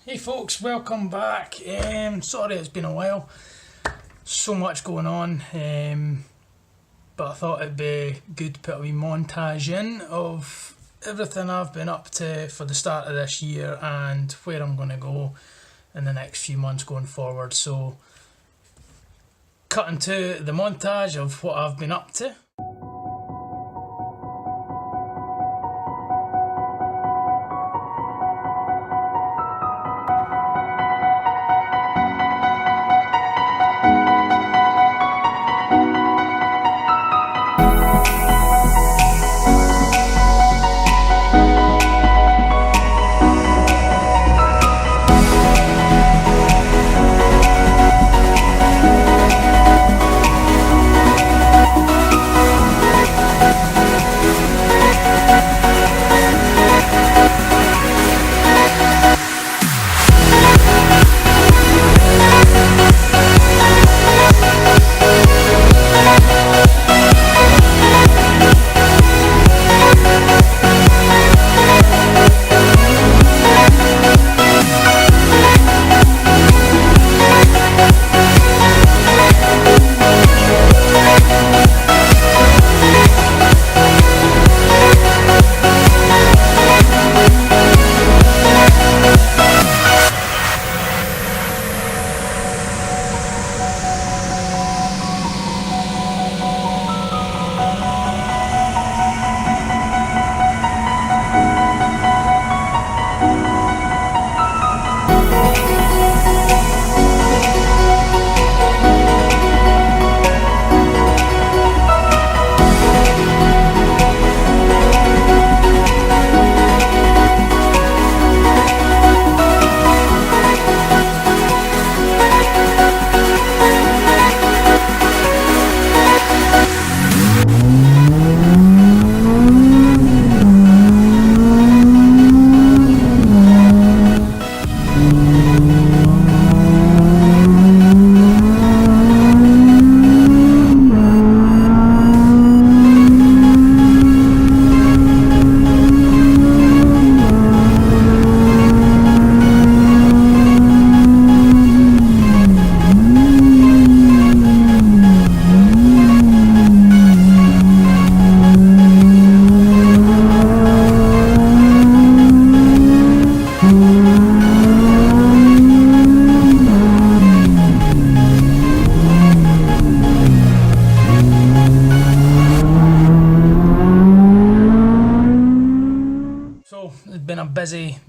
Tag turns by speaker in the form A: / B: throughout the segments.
A: Hey folks, welcome back. Sorry it's been a while, so much going on, but I thought it'd be good to put a wee montage in of everything I've been up to for the start of this year and where I'm going to go in the next few months going forward. So cutting to the montage of what I've been up to.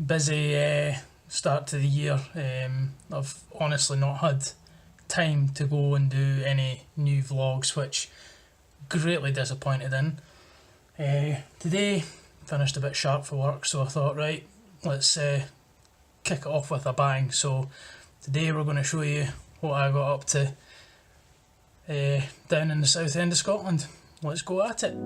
A: Busy start to the year. I've honestly not had time to go and do any new vlogs, which greatly disappointed in. Today finished a bit sharp for work, so I thought, right, let's kick it off with a bang. So today we're going to show you what I got up to down in the south end of Scotland. Let's go at it.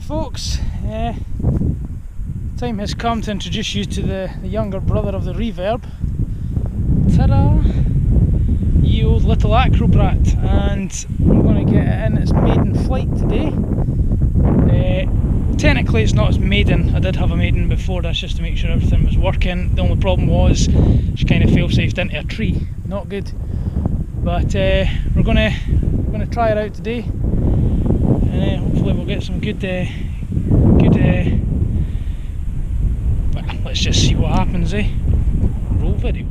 A: folks, time has come to introduce you to the younger brother of the Reverb. Ta-da! Ye old little AcroBrat, and I'm going to get it in its maiden flight today. Technically it's not its maiden, I did have a maiden before this just to make sure everything was working. The only problem was she kind of fail-safed into a tree, not good. But we're going to try it out today, and hopefully we'll get some good well, let's just see what happens, Roll video.